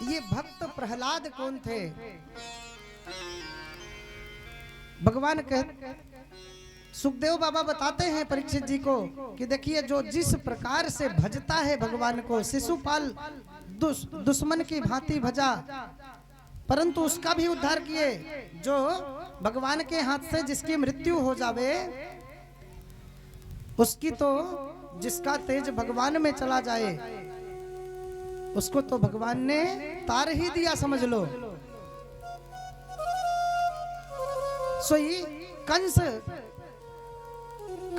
ये भक्त प्रहलाद कौन थे? भगवान कह सुखदेव बाबा बताते हैं परीक्षित जी को कि देखिए जो जिस प्रकार से भजता है भगवान को, शिशुपाल दुश्मन की भांति भजा, परंतु उसका भी उद्धार किए। जो भगवान के हाथ से जिसकी मृत्यु हो जावे, उसकी तो जिसका तेज भगवान में चला जाए, उसको तो भगवान ने तार ही दिया समझ लो। सोई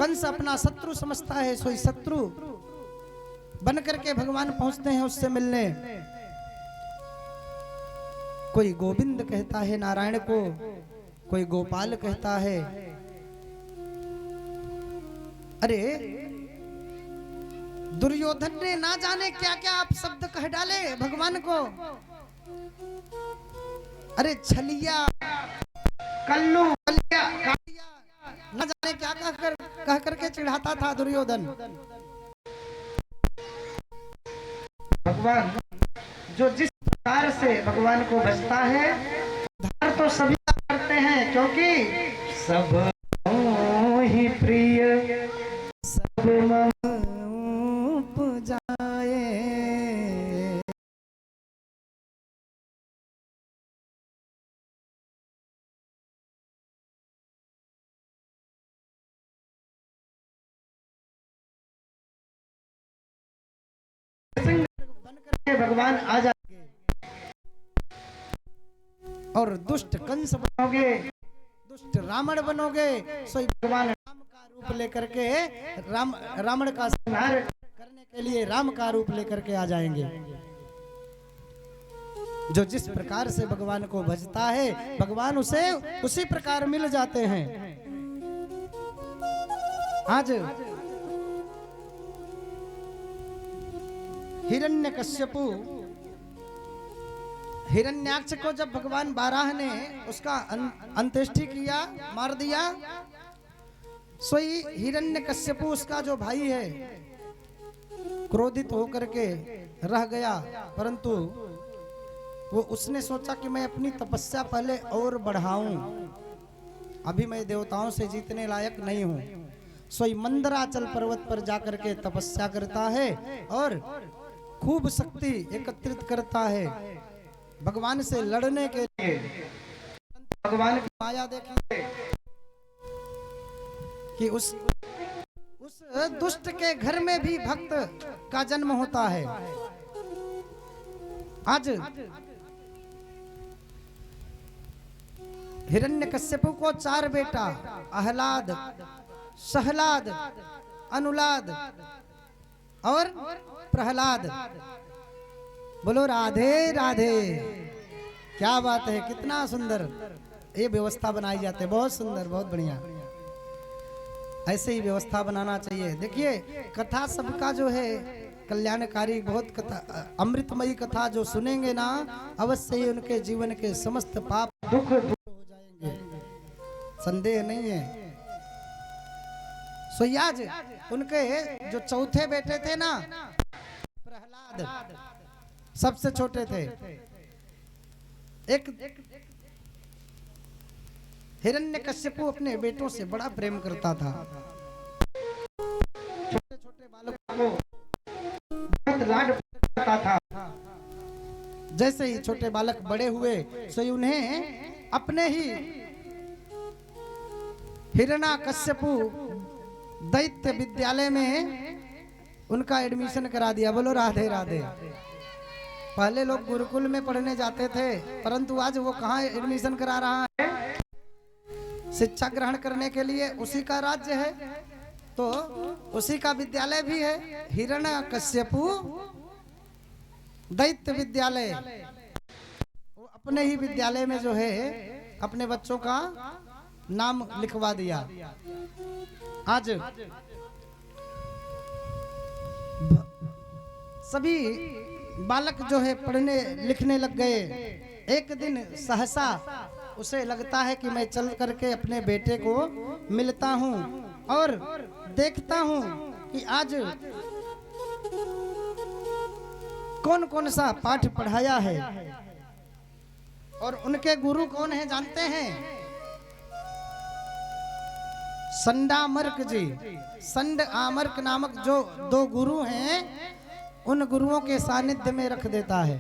कंस अपना शत्रु समझता है, सोई शत्रु बन करके भगवान पहुंचते हैं उससे मिलने। कोई गोविंद कहता है नारायण को, कोई गोपाल कहता है। अरे दुर्योधन ने ना जाने क्या क्या आप शब्द कह डाले भगवान को। अरे छलिया, कल्लू, न जाने क्या कह करके चिढ़ाता था दुर्योधन। भगवान जो जिस प्रकार से भगवान को भजता है, उद्धार तो सभी करते हैं, क्योंकि सब ही प्रिय सब मम उपजाए। भगवान आ जाएंगे और दुष्ट कंस बनोगे, दुष्ट रावण बनोगे, सो भगवान राम का रूप लेकर के रावण का संहार करने के लिए राम का रूप लेकर के आ जाएंगे। जो जिस प्रकार से भगवान को भजता है, भगवान उसे उसी प्रकार मिल जाते हैं। आज हिरण्यकश्यपु, हिरण्याक्ष को जब भगवान बाराह ने उसका अंत्येष्टि किया, मार दिया, सोई हिरण्यकश्यपु उसका जो भाई है क्रोधित होकर के रह गया। परंतु वो उसने सोचा कि मैं अपनी तपस्या पहले और बढ़ाऊं, अभी मैं देवताओं से जीतने लायक नहीं हूं। सोई मंदराचल पर्वत पर जाकर के तपस्या करता है और खूब शक्ति एकत्रित करता है भगवान से लड़ने के लिए। भगवान की माया देखिए कि उस दुष्ट के घर में भी भक्त का जन्म होता है। आज हिरण्यकश्यपु को 4 बेटा, आहलाद, सहलाद, अनुलाद और प्रहलाद। बोलो राधे राधे। क्या बात है, कितना सुंदर ये व्यवस्था बनाई जाती है, बहुत सुंदर, बहुत बढ़िया। ऐसे ही व्यवस्था बनाना चाहिए। देखिए कथा सबका जो है कल्याणकारी, बहुत कथा, अमृतमयी कथा जो सुनेंगे ना, अवश्य ही उनके जीवन के समस्त पाप दुख दूर हो जाएंगे, संदेह नहीं है। सो आज उनके जो चौथे बेटे थे ना, प्रहलाद सबसे छोटे थे। एक हिरण्यकश्यपु अपने बेटों से बड़ा प्रेम करता था। छोटे छोटे बालकों को बहुत लाड करता था। जैसे ही छोटे बालक बड़े हुए, सो उन्हें अपने ही हिरण्यकश्यपु दैत्य विद्यालय में उनका एडमिशन करा दिया। बोलो राधे राधे। पहले लोग गुरुकुल में पढ़ने जाते थे, परंतु आज वो कहाँ एडमिशन करा रहा है? शिक्षा ग्रहण करने के लिए उसी का राज्य है, तो उसी का विद्यालय भी है, हिरण्यकश्यपु दैत्य विद्यालय। वो अपने ही विद्यालय में जो है अपने बच्चों का नाम लिखवा दिया। आज सभी बालक जो है पढ़ने लिखने लग गए। एक दिन सहसा उसे लगता है कि मैं चल करके अपने बेटे को मिलता हूँ और देखता हूँ कि आज कौन कौन सा पाठ पढ़ाया है और उनके गुरु कौन है जानते हैं? संडामर्क जी, संड आमर्क नामक जो 2 गुरु हैं, उन गुरुओं के सानिध्य में रख देता है।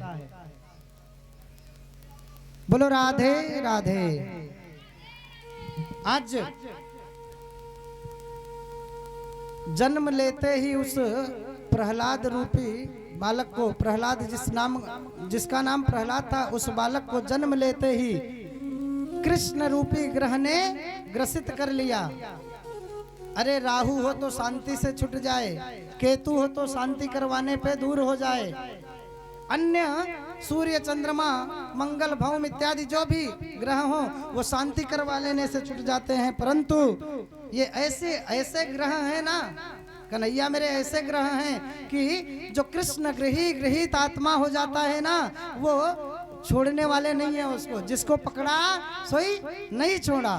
बोलो राधे राधे। आज जन्म लेते ही उस प्रहलाद रूपी बालक को, प्रहलाद जिसका नाम प्रहलाद था, उस बालक को जन्म लेते ही कृष्ण रूपी ग्रह ने ग्रसित कर लिया। अरे राहु हो तो शांति से छूट जाए, केतु हो तो शांति करवाने पे दूर हो जाए, अन्य सूर्य चंद्रमा मंगल भौम इत्यादि जो भी ग्रह हो वो शांति करवा लेने से छूट जाते हैं। परंतु ये ऐसे ग्रह हैं ना कन्हैया मेरे, ऐसे ग्रह हैं कि जो कृष्ण गृहित आत्मा हो जाता है ना, वो छोड़ने वाले नहीं है उसको। जिसको पकड़ा सोई नहीं छोड़ा।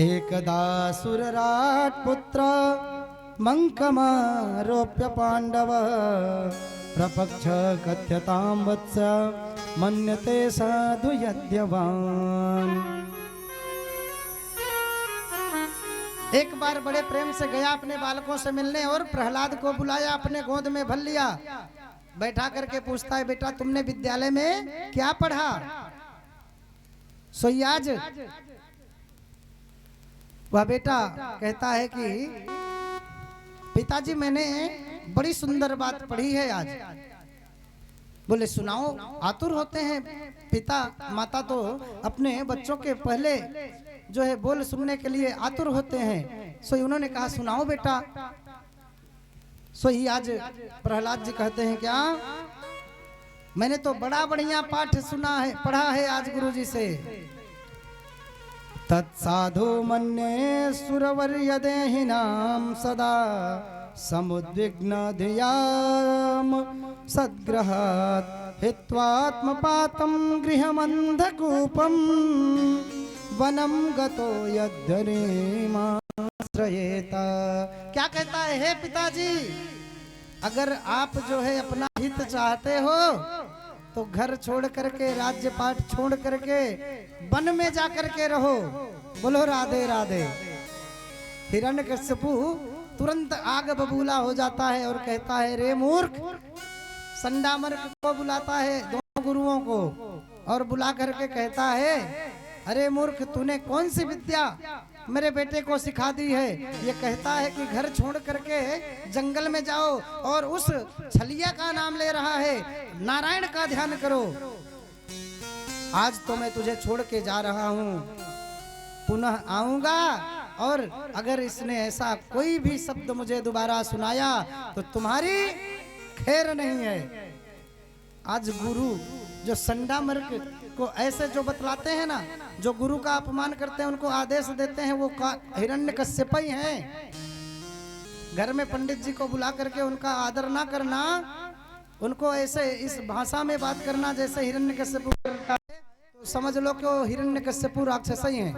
एकदा सुरराट पुत्र मंकमारोप्य पांडव प्रपक्ष कथ्यतां वत्स मन्यते साधु यद्यवान। एक बार बड़े प्रेम से गया अपने बालकों से मिलने और प्रहलाद को बुलाया, अपने गोद में भर लिया, बैठा करके पूछता है, बेटा तुमने विद्यालय में क्या पढ़ा? सोयाज वह बेटा कहता है कि पिताजी मैंने बड़ी सुंदर बात पढ़ी है आज। बोले सुनाओ। आतुर होते हैं पिता माता तो अपने बच्चों के पहले जो है बोल सुनने के लिए आतुर होते हैं। सो उन्होंने कहा सुनाओ बेटा। सो ही आज प्रहलाद जी कहते हैं क्या, मैंने तो बड़ा बढ़िया पाठ सुना है, पढ़ा है आज गुरुजी से। तत्साधु मन्ये सुरवर्य देहिनां सदा समुद्विग्न धियाम सद्ग्रहात् हित्वात्मपातं गृहमन्धकूपं वनं गतो यद्धरीमाश्रयेत। क्या कहता है, हे पिताजी अगर आप जो है अपना हित चाहते हो तो घर छोड़ करके, राज्य पाठ छोड़ करके वन में जा करके रहो। बोलो राधे राधे। हिरण्यकश्यपु तुरंत आग बबूला हो जाता है और कहता है, रे मूर्ख, संडामर्क को बुलाता है, दोनों गुरुओं को, और बुला करके कहता है, अरे मूर्ख तूने कौन सी विद्या मेरे बेटे को सिखा दी है? ये कहता है कि घर छोड़ करके जंगल में जाओ और उस छलिया का नाम ले रहा है, नारायण का ध्यान करो। आज तो मैं तुझे छोड़ के जा रहा हूँ, पुनः आऊंगा और अगर इसने ऐसा कोई भी शब्द मुझे दोबारा सुनाया तो तुम्हारी खैर नहीं है। आज गुरु जो संडामर्क को ऐसे जो बतलाते हैं ना, जो गुरु का अपमान करते हैं, उनको आदेश देते हैं, वो हिरण्यकश्यप ही हैं। घर में पंडित जी को बुला करके उनका आदर ना करना, उनको ऐसे इस भाषा में बात करना जैसे हिरण्यकश्यप करता है, तो समझ लो कि वो हिरण्यकश्यप राक्षस ही हैं।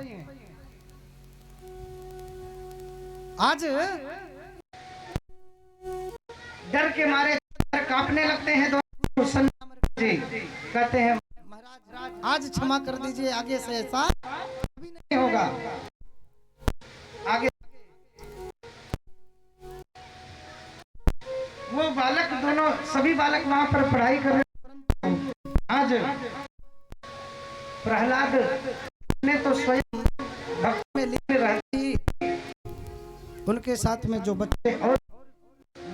आज डर के मारे कांपने लगते हैं तो संडामर्क जी कहते हैं, महाराज आज क्षमा कर दीजिए, आगे से ऐसा कभी नहीं होगा। आगे वो बालक, दोनों सभी बालक वहां पर पढ़ाई कर रहे हैं। आज प्रहलाद ने तो स्वयं भक्त में लीन रहती, उनके साथ में जो बच्चे और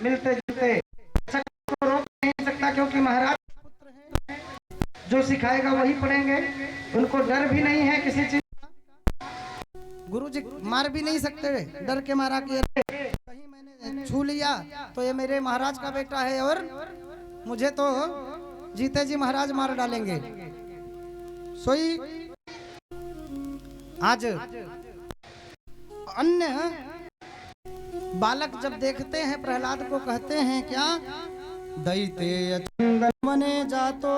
मिलते जुलते को रोक नहीं सकता, क्योंकि महाराज पुत्र हैं, जो सिखाएगा वही पढ़ेंगे, उनको डर भी नहीं है किसी चीज का। गुरुजी मार भी नहीं सकते डर के मारा कि कहीं मैंने छू लिया तो ये मेरे महाराज का बेटा है और मुझे तो जीते जी महाराज मार डालेंगे। सोई आज अन्य बालक जब देखते हैं प्रहलाद को, कहते हैं क्या, दैतेय चंदन वने जातो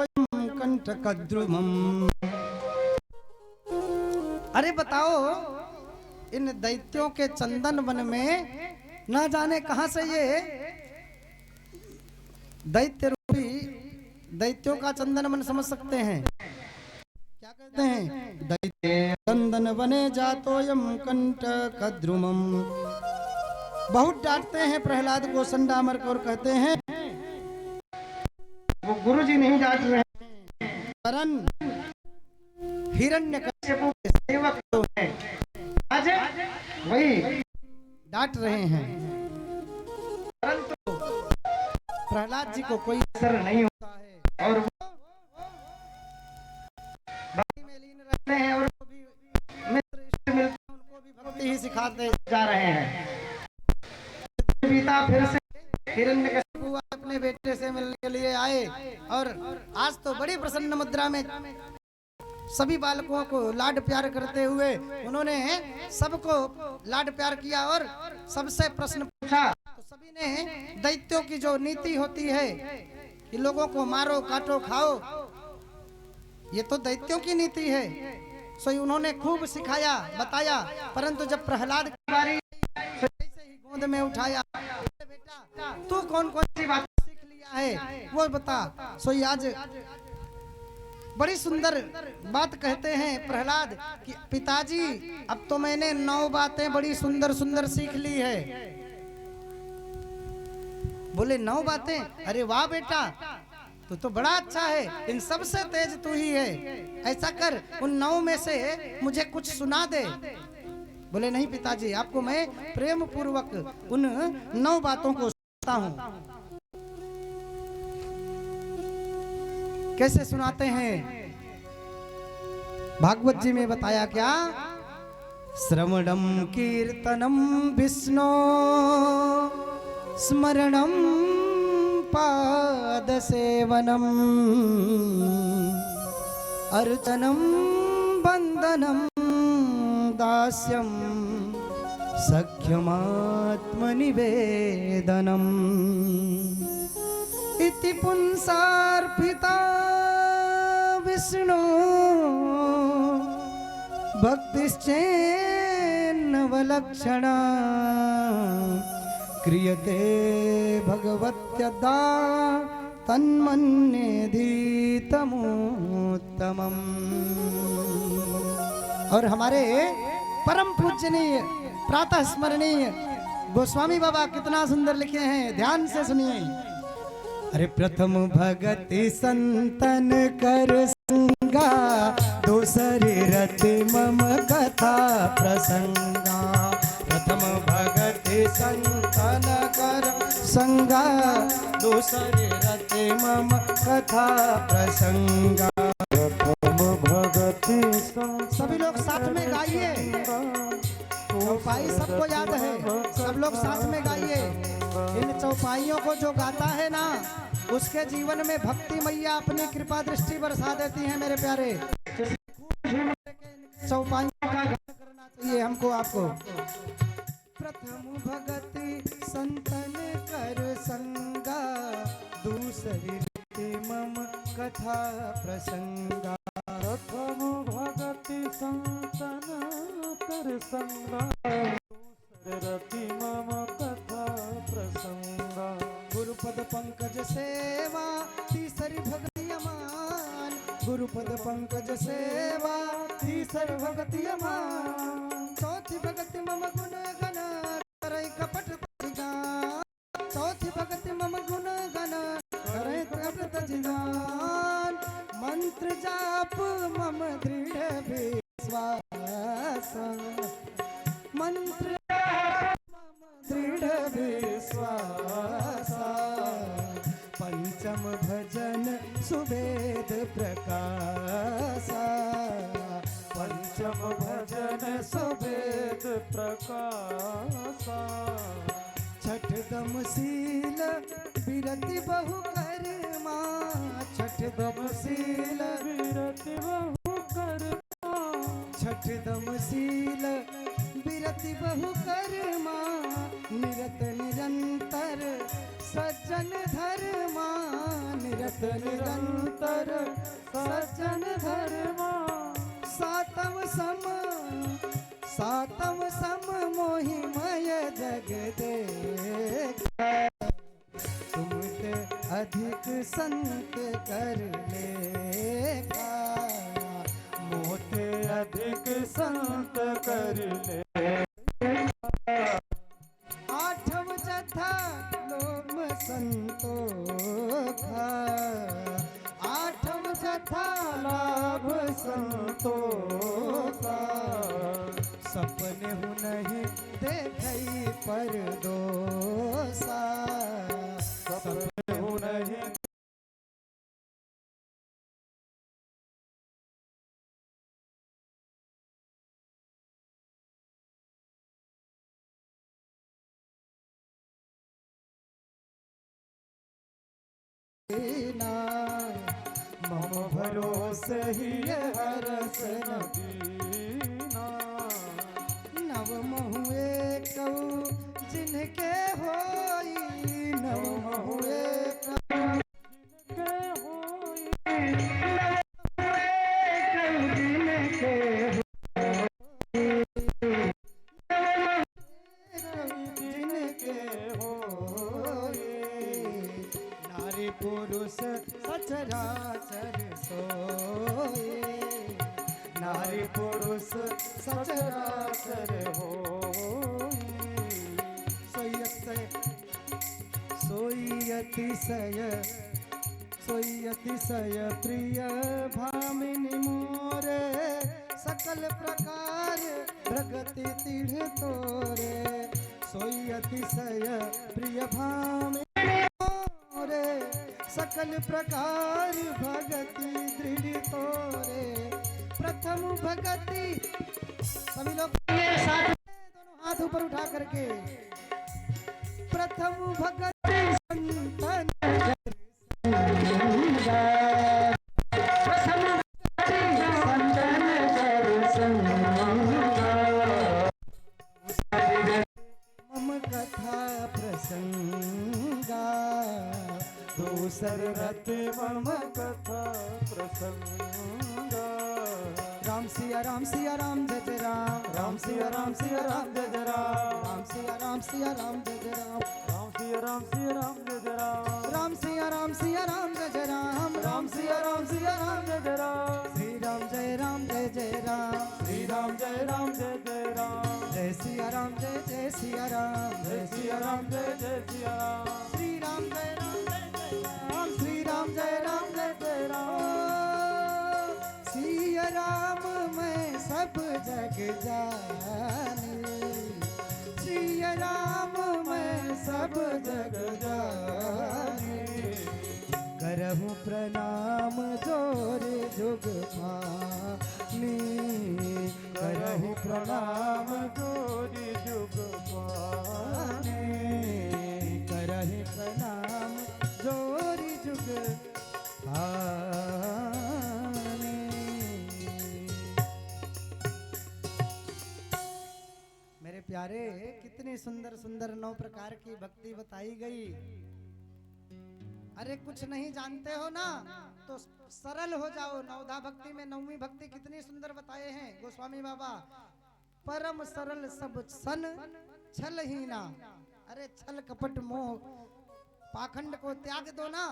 कंठकद्रुमम्। अरे बताओ, इन दैत्यों के चंदन वन में ना जाने कहां से ये दैत्य रूपी दैत्यों का चंदन मन समझ सकते हैं। क्या कहते हैं? दैत्य चंदन बने जातो यम कंटक द्रुमम। बहुत डांटते हैं प्रहलाद को संडामर को और कहते हैं वो गुरुजी नहीं डांट रहे हैं, परन हिरण्यकश्यप के सेवक तो हैं, आज वही डांट रहे हैं। परंतु प्रहलाद जी को कोई असर नहीं होता है और वो भक्ति में लीन रहते हैं और वो भी मित्र इष्ट मिलते हैं, उनको भी भक्ति ही सिखाते जा रहे हैं। पिता फिर से हिरण्यकश्यप अपने बेटे से मिलने के लिए आए और आज तो बड़ी प्रसन्न मुद्रा में सभी बालकों को लाड प्यार करते हुए उन्होंने सबको लाड प्यार किया और सबसे प्रश्न पूछा। तो सभी ने दैत्यों की जो नीति होती है कि लोगों को मारो काटो खाओ, ये तो दैत्यों की नीति है, सो उन्होंने खूब सिखाया बताया। परंतु जब प्रहलाद की बारी ऐसे ही गोद में उठाया, बेटा तू कौन कौन सी बात सीख लिया है वो बता। सो आज बड़ी सुंदर बात कहते हैं प्रहलाद कि पिताजी अब तो मैंने 9 बातें बड़ी सुंदर सुंदर सीख ली है। बोले 9 बातें? अरे वाह बेटा, तो बड़ा अच्छा है, इन सब से तेज तू ही है। ऐसा कर उन 9 में से मुझे कुछ सुना दे। बोले नहीं पिताजी, आपको मैं प्रेम पूर्वक उन 9 बातों को सुनाता हूं। कैसे सुनाते हैं? भागवत जी में बताया क्या? श्रवणम कीर्तनम विष्णु स्मरणम पाद सेवनम अर्चनम बंदनम दास्यम सख्यमात्मनिवेदनम इति पुंसार्पिता विष्णु भक्तिश्चेन्नवलक्षणा क्रियते भगवत्यदा तन्मन्येधीतमोत्तमम्। और हमारे परम पूजनीय प्रातः स्मरणीय गोस्वामी बाबा कितना सुंदर लिखे हैं, ध्यान से सुनिए। अरे प्रथम भगति संतन कर संगा, दूसरी रति मम कथा प्रसंगा। प्रथम भगति संतन कर संगा, दूसरी रति मम कथा प्रसंगा। प्रथम भगति सभी लोग साथ में गाइए, चौपाई सबको याद है, सब लोग साथ में गाइए। इन चौपाइयों को जो गाता है ना, उसके जीवन में भक्ति मैया अपनी कृपा दृष्टि बरसा देती है मेरे प्यारे। चौपाइयों का गान करना चाहिए हमको आपको। प्रथम भगति संतन कर संगा, दूसरी रीति मम कथा प्रसंगा। प्रथम भगति संतन कर संगा, रति मम कथा प्रसंगा। गुरुपद पंकज सेवा तीसरी भक्ति अमान, गुरुपद पंकज सेवा तीसरी भक्ति अमान। चौथी भक्ति मम गुण गण करई कपट तजिगान, चौथी भक्ति मम गुण गण करई कपट तजिगान। मंत्र जाप मम दृढ़ विश्वास, मंत्र दृढ़ विश्वास। पंचम भजन सुवेद प्रकाश, पंचम भजन सुवेद प्रकाश। छठ दम शील विरति बहु कर्मा, छठ दम शील विरति बहु कर्मा। छठ दम शील विरति बहु कर्मा, निरत निरंतर सज्जन धर्मा। निरत निरंतर सज्जन धर्मा। सातम सम मोहिमय जग देव, अधिक संत कर लेगा, मोते अधिक संत कर ले। आठव जथा लोम संतो का, आठव जथा लाभ संतो का, सपने हूँ नहीं देखई पर दोसा, सपने हूँ नहीं मम भरोसे ही हरस दीना। नव महुए कऊ जिनके होई, नव महुए के होई जिनके होई, नारी पुरुष सचराचर सोए, नारी पुरुष सचराचर होई। सोई अतिशय, सोई अतिशय प्रिय भामिनी मोरे, सकल प्रकार प्रगति तीढ़ तोरे, सोई अतिशय प्रिय भामिनी मोरे, सकल प्रकार भगति दृढ़ तोरे, प्रथम भगति। सभी लोग दोनों हाथ ऊपर उठा करके, प्रथम भगति संतन मम कथा प्रसंगा, दूसर रति मम कथा प्रसंगा। राम सिया राम सिया राम जय जय राम, राम सिया राम सिया राम जय जय राम, राम सिया राम सिया राम जय जय राम, राम सिया राम सिया राम जय जय राम, राम सिया राम सिया राम जय जय राम, राम सिया राम सिया राम जय जय राम। श्री राम जय राम जय जय राम, श्री राम जय राम जय जय राम, जय सिया राम जय सिया राम, जय सिया राम जय सिया राम। श्री राम जय राम, श्री राम जय राम जय राम। सिया राम मैं सब जग जानी, सिया राम मैं सब जग जानी, करहूँ प्रणाम जोर जुग पानी, करहूँ प्रणाम जोरी जुग पानी, करहि प्रणाम जोरी जुग पानी। मेरे प्यारे, कितनी सुंदर सुंदर 9 प्रकार की भक्ति बताई गई। अरे कुछ नहीं जानते हो ना तो सरल हो जाओ। नवधा भक्ति में 9वीं भक्ति कितनी सुंदर बताए हैं गोस्वामी बाबा। परम सरल सब सन छल ही ना। अरे छल कपट मोह पाखंड को त्याग दो ना,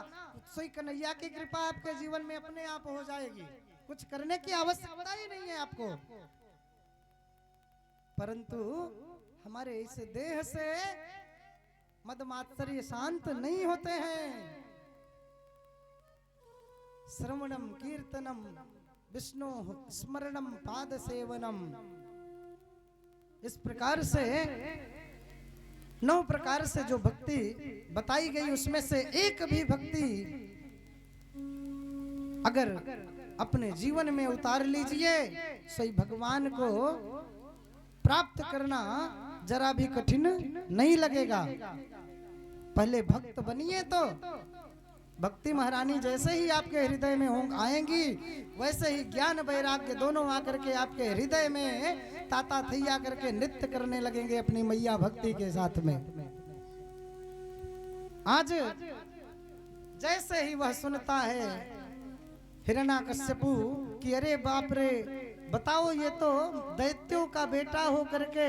सोई कन्हैया की कृपा आपके जीवन में अपने आप हो जाएगी। कुछ करने की आवश्यकता ही नहीं है आपको। परंतु हमारे इस देह से मदमात्सर्य शांत नहीं होते हैं। श्रवणम कीर्तनम विष्णु स्मरणम पाद सेवनम, इस प्रकार से 9 प्रकार से जो भक्ति बताई गई उसमें से एक भी भक्ति अगर अपने जीवन में उतार लीजिए सही भगवान को प्राप्त करना जरा भी कठिन नहीं लगेगा। पहले भक्त बनिए तो भक्ति महारानी जैसे ही आपके हृदय में आएंगी वैसे ही ज्ञान वैराग्य दोनों आकर के आपके हृदय में ताता थैया करके नृत्य करने लगेंगे अपनी मैया भक्ति के साथ में। आज जैसे ही वह सुनता है हिरण्याकश्यपु कि अरे बाप रे, बताओ ये तो दैत्यों का बेटा हो करके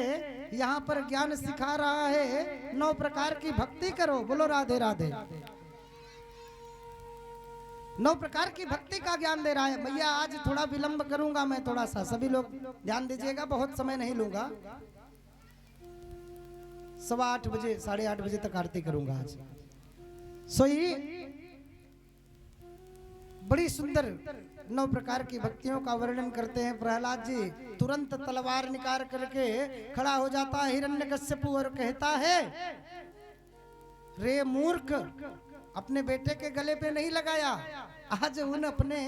यहाँ पर ज्ञान सिखा रहा है, 9 प्रकार की भक्ति करो। बोलो राधे राधे। 9 प्रकार की भक्ति का ज्ञान दे रहा है। भैया आज थोड़ा विलंब करूंगा मैं, थोड़ा सा सभी लोग ध्यान दीजिएगा, बहुत समय नहीं लूंगा। 8:15 बजे 8:30 बजे तक आरती करूंगा आज। सोई बड़ी सुंदर 9 प्रकार की भक्तियों का वर्णन करते हैं प्रहलाद जी। तुरंत तलवार निकाल करके खड़ा हो जाता है हिरण्यकश्यपु और कहता है, रे मूर्ख, अपने बेटे के गले पे नहीं लगाया। आज उन अपने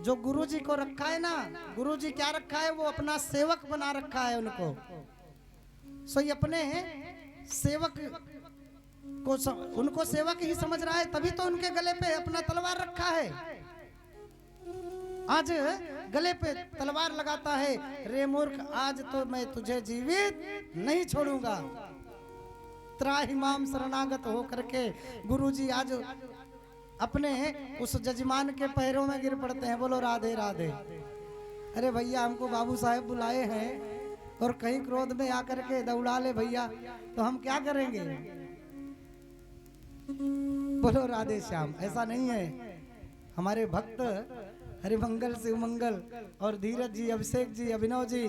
जो गुरुजी को रखा है ना, गुरुजी क्या रखा है, वो अपना सेवक बना रखा है उनको। सो ये अपने सेवक को उनको सेवक ही समझ रहा है, तभी तो उनके गले पे अपना तलवार रखा है। आज गले पे तलवार लगाता है, रे मूर्ख, आज तो मैं तुझे जीवित नहीं छोड़ूंगा। त्राहिमाम शरणागत हो करके गुरुजी आज अपने उस जजमान के पैरों में गिर पड़ते हैं। बोलो राधे राधे। अरे भैया हमको बाबू साहेब बुलाए हैं और कहीं क्रोध में आकर के दौड़ा ले भैया, तो हम क्या करेंगे? बोलो राधे श्याम। ऐसा नहीं है। हमारे भक्त हरिमंगल शिव मंगल और धीरज जी, अभिषेक जी, अभिनव जी,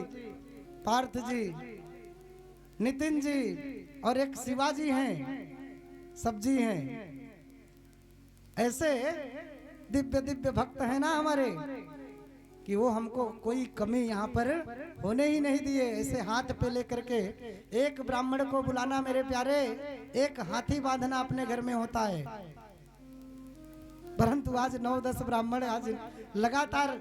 पार्थ जी, नितिन जी और एक शिवाजी हैं, सब जी हैं। ऐसे दिव्य दिव्य भक्त हैं ना हमारे, कि वो हमको कोई कमी यहाँ पर होने ही नहीं दिए। ऐसे हाथ पे लेकर के एक ब्राह्मण को बुलाना मेरे प्यारे, एक हाथी बांधना अपने घर में होता है। परंतु आज 9-10 ब्राह्मण आज लगातार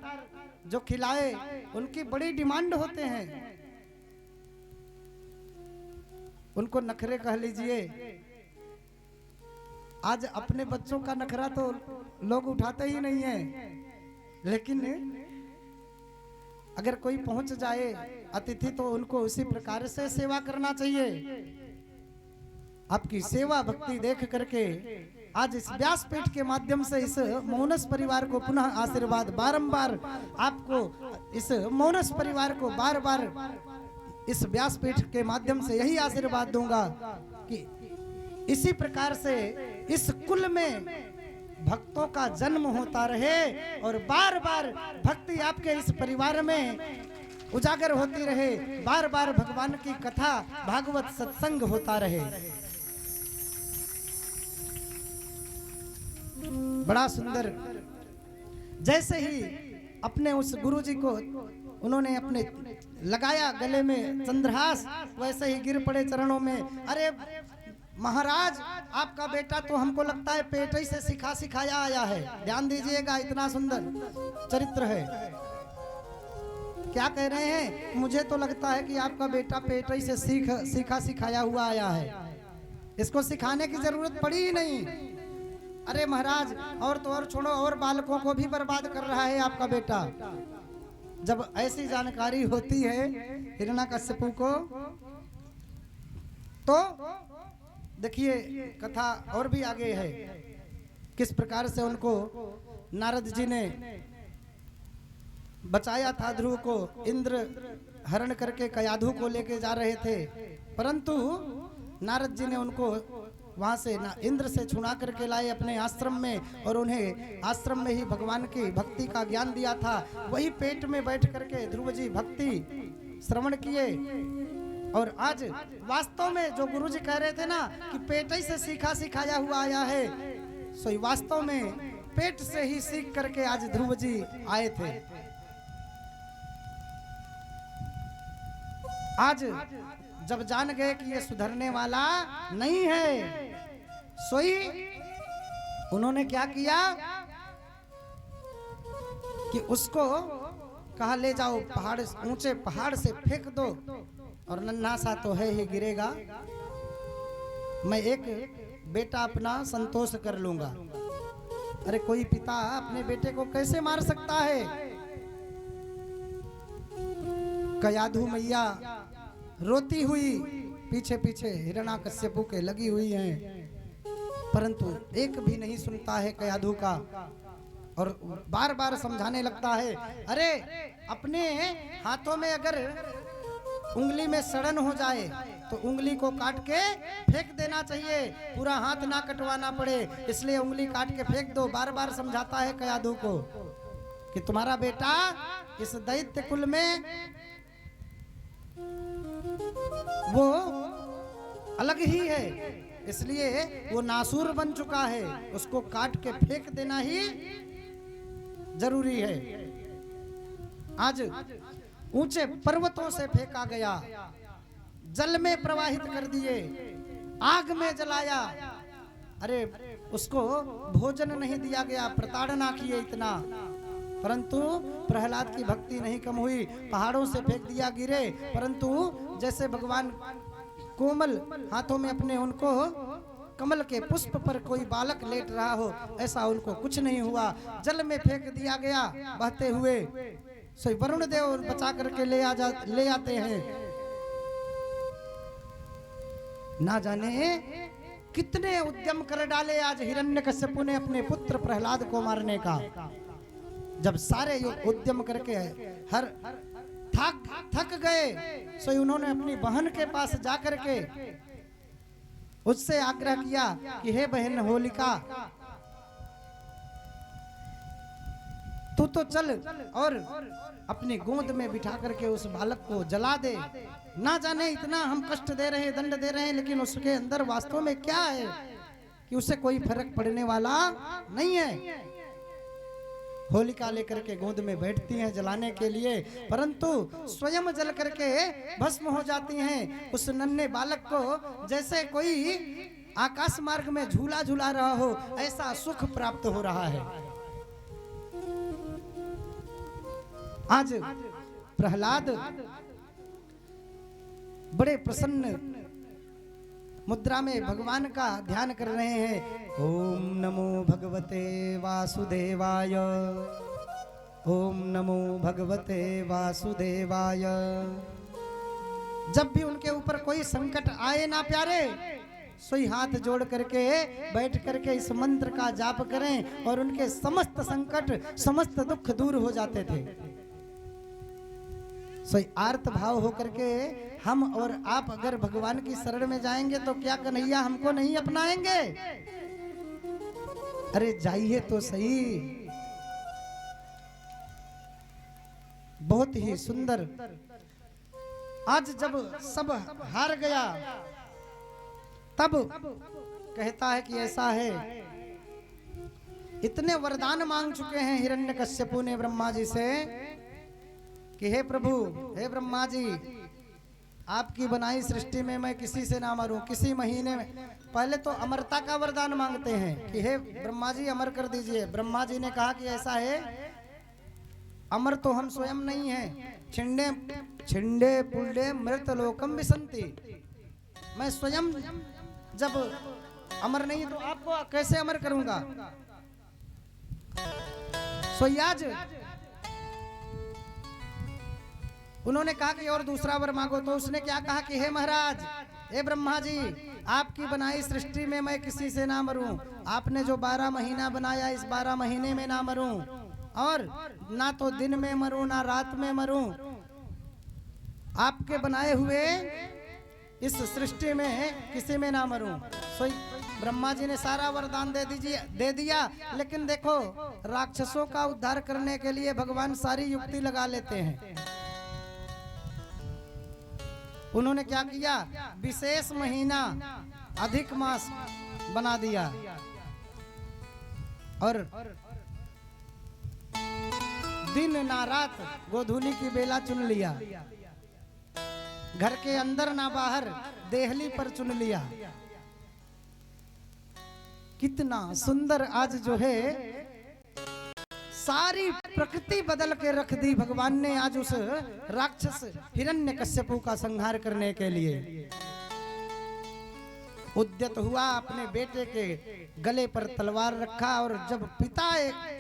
जो खिलाए, उनकी बड़ी डिमांड होते हैं। उनको नखरे कह लीजिए। आज अपने बच्चों का नखरा तो लोग उठाते ही नहीं है, लेकिन अगर कोई पहुंच जाए अतिथि तो उनको उसी प्रकार से सेवा करना चाहिए। आपकी सेवा भक्ति देख करके आज इस व्यासपीठ के माध्यम से इस मोनस परिवार को पुनः आशीर्वाद, बारंबार आपको इस मोनस परिवार को बार बार इस व्यासपीठ के माध्यम से यही आशीर्वाद दूंगा कि इसी प्रकार से इस कुल में भक्तों का जन्म होता रहे और बार बार भक्ति आपके इस परिवार में उजागर होती रहे, बार बार भगवान की कथा भागवत सत्संग होता रहे। बड़ा सुंदर। जैसे ही अपने उस गुरुजी को उन्होंने अपने लगाया गले में चंद्रहास, वैसे ही गिर पड़े चरणों में। अरे महाराज, आपका बेटा तो हमको लगता है पेट ही से सिखाया आया है। ध्यान दीजिएगा, इतना सुंदर चरित्र है। क्या कह रहे हैं? मुझे तो लगता है कि आपका बेटा पेट ही से सिखाया हुआ आया है, इसको सिखाने की जरूरत पड़ी ही नहीं। अरे महाराज, और तो और छोड़ो, और बालकों को भी बर्बाद कर रहा है आपका बेटा। जब ऐसी जानकारी होती है हिरण्यकश्यपु को, तो देखिए कथा और भी आगे है, किस प्रकार से उनको नारद जी ने बचाया था। ध्रुव को इंद्र हरण करके कयाधु को लेके जा रहे थे, परंतु नारद जी ने उनको वहां से इंद्र से छुड़ा करके लाए अपने आश्रम में, और उन्हें आश्रम में ही भगवान की भक्ति का ज्ञान दिया था। वही पेट में बैठ करके ध्रुव जी भक्ति श्रवण किए। और आज वास्तव में जो गुरुजी कह रहे थे ना कि पेट ही से सिखाया हुआ आया है, सो वास्तव में पेट से ही सीख करके आज ध्रुव जी आए थे। आज जब जान गए कि ये सुधरने वाला नहीं है, सोई उन्होंने क्या किया कि उसको कहा ले जाओ पहाड़, ऊंचे पहाड़ से फेंक दो, और नन्हा सा तो है ही, गिरेगा, मैं एक बेटा अपना संतोष कर लूंगा। अरे कोई पिता अपने बेटे को कैसे मार सकता है? कयाधु मैया रोती हुई पीछे पीछे हिरण्यकश्यपु के लगी हुई हैं, परंतु एक भी नहीं सुनता है कयाधु का, और बार बार समझाने लगता है। अरे अपने हाथों में अगर उंगली में सड़न हो जाए तो उंगली को काट के फेंक देना चाहिए, पूरा हाथ ना कटवाना पड़े, इसलिए उंगली काट के फेंक दो। बार बार समझाता है कयाधु को कि तुम्हारा बेटा इस दैत्य कुल में वो अलग ही है, इसलिए वो नासूर बन चुका है, उसको काट के फेंक देना ही जरूरी है। आज ऊंचे पर्वतों से फेंका गया, जल में प्रवाहित कर दिए, आग में जलाया, अरे उसको भोजन नहीं दिया गया, प्रताड़ना किए इतना, परंतु प्रहलाद की भक्ति नहीं कम हुई। पहाड़ों से फेंक दिया, गिरे, परंतु जैसे भगवान कोमल हाथों में अपने उनको कमल के पुष्प पर कोई बालक लेट रहा हो, ऐसा उनको कुछ नहीं हुआ। जल में फेंक दिया गया बहते हुए, सो वरुण देव बचा करके ले आते हैं। ना जाने कितने उद्यम कर डाले आज हिरण्यकश्यपु ने अपने पुत्र प्रहलाद को मारने का। जब सारे उद्यम करके हर थक गए, सो उन्होंने अपनी बहन के पास जाकर के उससे आग्रह किया कि हे बहन होलिका, तू तो चल और अपनी गोद में बिठा करके उस बालक को जला दे। ना जाने इतना हम कष्ट दे रहे हैं, दंड दे रहे हैं, लेकिन उसके अंदर वास्तव में क्या है कि उसे कोई फर्क पड़ने वाला नहीं है। होलिका लेकर के गोद में बैठती हैं जलाने के लिए, परंतु स्वयं जल करके भस्म हो जाती हैं। उस नन्हे बालक को जैसे कोई आकाश मार्ग में झूला झूला रहा हो, ऐसा सुख प्राप्त हो रहा है। आज प्रहलाद बड़े प्रसन्न मुद्रा में भगवान का ध्यान कर रहे हैं। ओम नमो भगवते वासुदेवाय, ओम नमो भगवते वासुदेवाय। जब भी उनके ऊपर कोई संकट आए ना प्यारे, सोई हाथ जोड़ करके बैठ करके इस मंत्र का जाप करें और उनके समस्त संकट समस्त दुख दूर हो जाते थे। सोई आर्त भाव हो करके हम और आप अगर भगवान की शरण में जाएंगे तो क्या कन्हैया हमको नहीं अपनाएंगे? अरे जाइए तो सही। बहुत ही सुंदर। आज जब सब हार गया तब कहता है कि ऐसा है, इतने वरदान मांग चुके हैं हिरण्यकश्यपु ने ब्रह्मा जी से कि हे प्रभु, हे ब्रह्मा जी, आपकी बनाई सृष्टि में मैं किसी से ना मरूं, किसी महीने में। पहले तो अमरता का वरदान मांगते हैं कि हे ब्रह्मा जी अमर कर दीजिए। ब्रह्मा जी ने कहा कि ऐसा है, अमर तो हम स्वयं नहीं हैं, छिंडे छिंडे पुल्डे मृत लोकम विसंति। मैं स्वयं जब अमर नहीं तो आपको कैसे अमर करूंगा? सोयाज उन्होंने कहा कि और दूसरा वर मांगो, तो उसने क्या कहा कि हे महाराज, हे ब्रह्मा जी, आपकी बनाई सृष्टि में मैं किसी से ना मरूं। आपने जो 12 महीना बनाया, इस 12 महीने में ना मरूं, और ना तो दिन में मरूं ना रात में मरूं। आपके बनाए हुए इस सृष्टि में किसी में ना मरूं। सो ब्रह्मा जी ने सारा वरदान दे दिया, लेकिन देखो राक्षसों का उद्धार करने के लिए भगवान सारी युक्ति लगा लेते हैं। उन्होंने क्या किया? विशेष महीना अधिक मास बना दिया और दिन ना रात गोधूली की बेला चुन लिया, घर के अंदर ना बाहर देहली पर चुन लिया। कितना सुंदर आज जो है सारी प्रकृति बदल के रख दी भगवान ने आज उस राक्षस हिरण्यकश्यपु का संहार करने के लिए। उद्यत हुआ, अपने बेटे के गले पर तलवार रखा, और जब पिता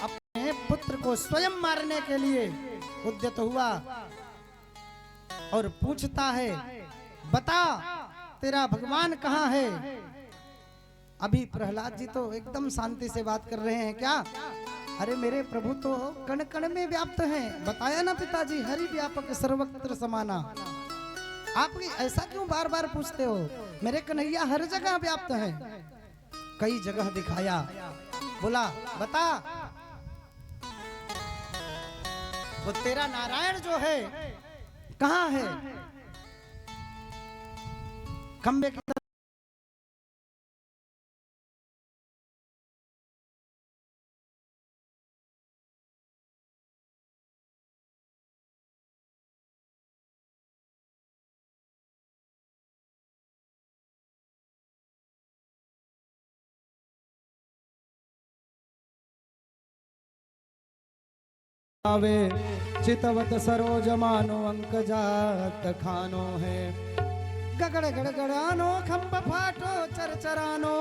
अपने पुत्र को स्वयं मारने के लिए उद्यत हुआ और पूछता है, बता तेरा भगवान कहाँ है? अभी प्रहलाद जी तो एकदम शांति से बात कर रहे हैं। क्या? अरे मेरे प्रभु तो कण कण में व्याप्त हैं। बताया ना पिताजी, हरि व्यापक सर्वत्र समाना। आप ऐसा क्यों बार बार पूछते हो? मेरे कन्हैया हर जगह व्याप्त है। कई जगह दिखाया, बोला बता वो तेरा नारायण जो है कहाँ है? खंबे की तरफ आवे चितवत सरोज मानो अंक जात खानो है। गगड़ गड़गड़ानो खंब फाटो चरचरानो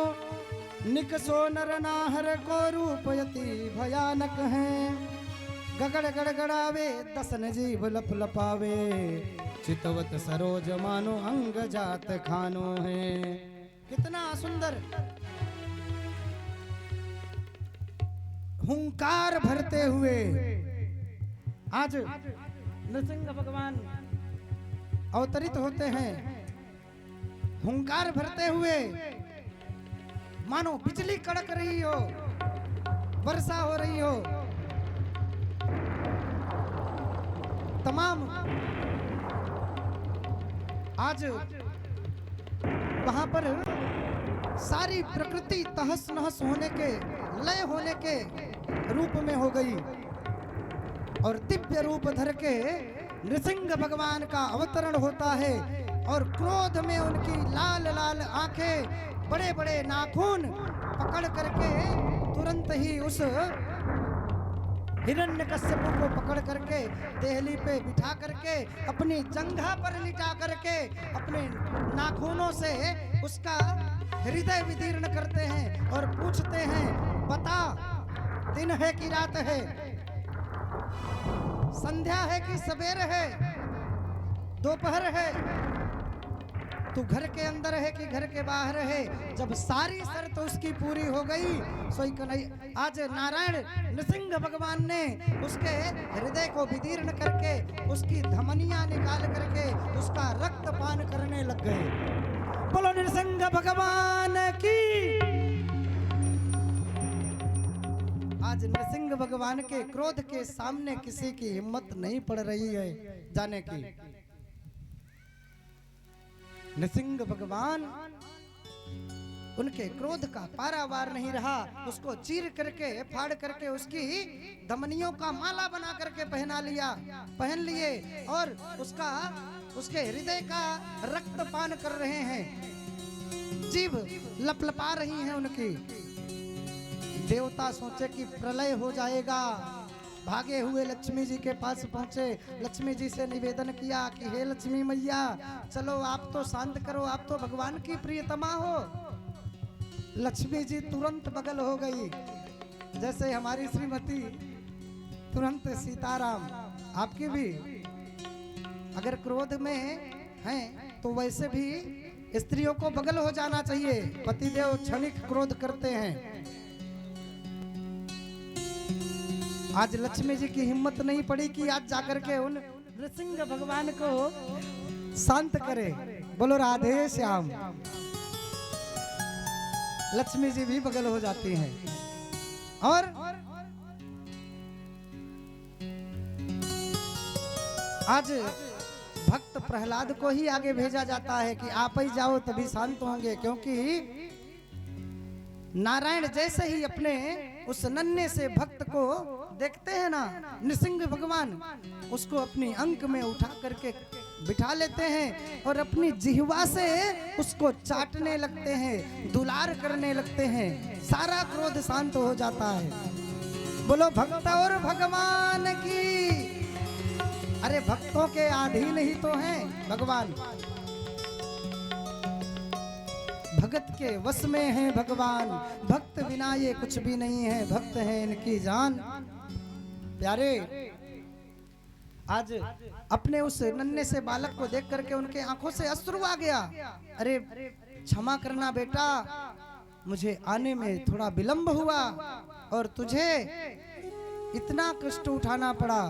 निकसो नर नाहर को रूप यति भयानक है। गगड़ गड़गड़ावे दसन जीव लप लपावे चितवत सरोज मानो अंग जात खानो है। कितना सुंदर हुंकार भरते हुए आज नृसिंह भगवान अवतरित होते हैं। हुंकार भरते हुए मानो बिजली कड़क रही हो, वर्षा हो रही हो। तमाम आज वहां पर सारी प्रकृति तहस नहस होने के, लय होने के रूप में हो गई और दिव्य रूप धर के नृसिंह भगवान का अवतरण होता है। और क्रोध में उनकी लाल लाल आंखें, बड़े बड़े नाखून पकड़ करके तुरंत ही उस हिरण्यकश्यप को पकड़ करके देहली पे बिठा करके अपनी जंघा पर लिटा करके अपने नाखूनों से उसका हृदय विदीर्ण करते हैं और पूछते हैं, बता दिन है कि रात है, संध्या है कि सवेर है, दोपहर है, तू घर के अंदर है कि घर के बाहर है। जब सारी शर्त उसकी पूरी हो गई, सोई कन्हैया आज नारायण नृसिंह भगवान ने उसके हृदय को विदीर्ण करके उसकी धमनियां निकाल करके उसका रक्त पान करने लग गए। बोलो नृसिंह भगवान की। आज नृसिंह भगवान के क्रोध के सामने किसी की हिम्मत नहीं पड़ रही है जाने की। नृसिंह भगवान उनके क्रोध का पारावार नहीं रहा। उसको चीर करके फाड़ करके उसकी धमनियों का माला बना करके पहन लिए और उसके हृदय का रक्तपान कर रहे हैं। जीभ लपलपा रही है उनकी। देवता सोचे कि प्रलय हो जाएगा, भागे हुए लक्ष्मी जी के पास पहुंचे। लक्ष्मी जी से निवेदन किया कि हे लक्ष्मी मैया, चलो आप तो शांत करो, आप तो भगवान की प्रियतमा हो। लक्ष्मी जी तुरंत बगल हो गई, जैसे हमारी श्रीमती तुरंत सीताराम। आपकी भी अगर क्रोध में हैं तो वैसे भी स्त्रियों को बगल हो जाना चाहिए। पतिदेव क्षणिक क्रोध करते हैं। आज लक्ष्मी जी की हिम्मत नहीं पड़ी कि आज जाकर के उन नृसिंह भगवान को शांत करे। बोलो राधे श्याम। लक्ष्मी जी भी बगल हो जाती हैं और आज भक्त प्रहलाद को ही आगे भेजा जाता है कि आप ही जाओ तभी शांत होंगे। क्योंकि नारायण जैसे ही अपने उस नन्हे से भक्त को देखते हैं ना, नृसिंह भगवान उसको अपनी अंक में उठा करके बिठा लेते हैं और अपनी जिह्वा से उसको चाटने लगते हैं, दुलार करने लगते हैं। सारा क्रोध शांत हो जाता है। बोलो भक्त और भगवान की। अरे भक्तों के अधीन ही तो हैं भगवान, भगत के वश में है भगवान। भक्त बिना ये कुछ भी नहीं है, भक्त है इनकी जान। प्यारे, आज अपने उस नन्हे से बालक को देख करके उनके आंखों से अश्रु आ गया। अरे क्षमा करना बेटा, मुझे आने में थोड़ा विलंब हुआ और तुझे इतना कष्ट उठाना पड़ा।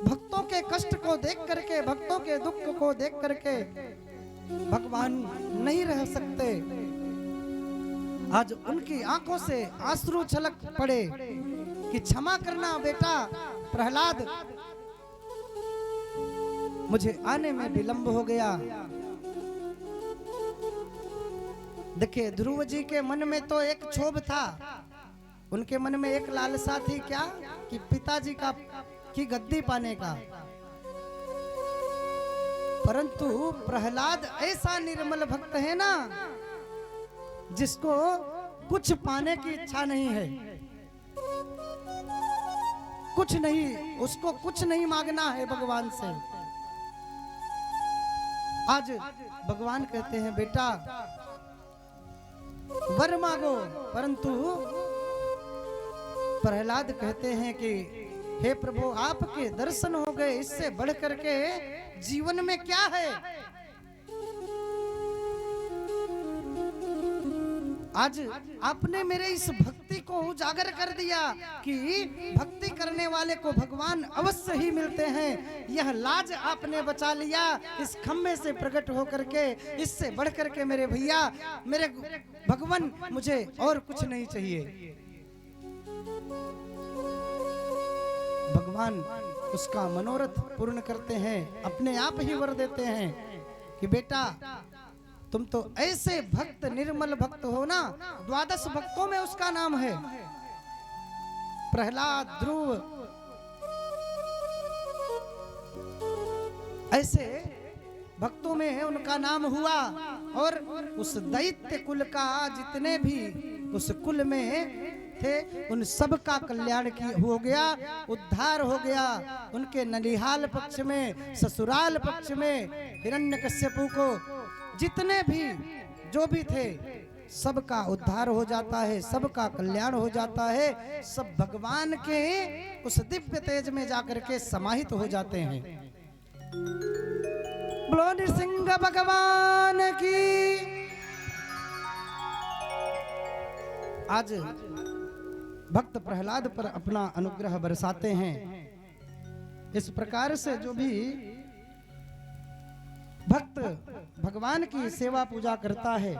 भक्तों के कष्ट को देख करके, भक्तों के दुख को देख करके भगवान नहीं रह सकते। आज उनकी आंखों से आंसू छलक पड़े कि क्षमा करना बेटा प्रहलाद, मुझे आने में विलंब हो गया। देखिए ध्रुव जी के मन में तो एक क्षोभ था, उनके मन में एक लालसा थी, क्या कि पिताजी की गद्दी पाने का। परंतु प्रहलाद ऐसा निर्मल भक्त है ना, जिसको कुछ पाने की इच्छा नहीं है, कुछ नहीं, उसको कुछ नहीं मांगना है भगवान से। आज भगवान कहते हैं बेटा वर मांगो, परंतु प्रहलाद कहते हैं कि हे प्रभु आपके दर्शन हो गए, इससे बढ़ करके जीवन में क्या है। आज आपने मेरे इस भक्ति को उजागर कर दिया कि भक्ति करने वाले को भगवान अवश्य ही मिलते हैं। यह लाज आपने बचा लिया इस खम्भे से प्रकट होकर के। इससे बढ़ करके मेरे भैया, मेरे भगवान, मुझे और कुछ नहीं चाहिए। भगवान उसका मनोरथ पूर्ण करते हैं, अपने आप ही वर देते हैं कि बेटा तुम तो ऐसे भक्त, निर्मल भक्त हो ना। 12 भक्तों में उसका नाम है, प्रहलाद, ध्रुव, ऐसे भक्तों में उनका नाम हुआ। और उस दैत्य कुल का जितने भी उस कुल में थे, उन सब का कल्याण हो गया, उद्धार हो गया। उनके नलिहाल पक्ष में, ससुराल पक्ष में हिरण्यकश्यपु को जितने भी जो भी थे, सबका उद्धार हो जाता है, सबका कल्याण हो जाता है। सब भगवान के उस दिव्य तेज में जाकर के समाहित हो जाते हैं। बोलो नृसिंह भगवान की। आज भक्त प्रहलाद पर अपना अनुग्रह बरसाते हैं। इस प्रकार से जो भी भक्त भगवान की सेवा पूजा करता है,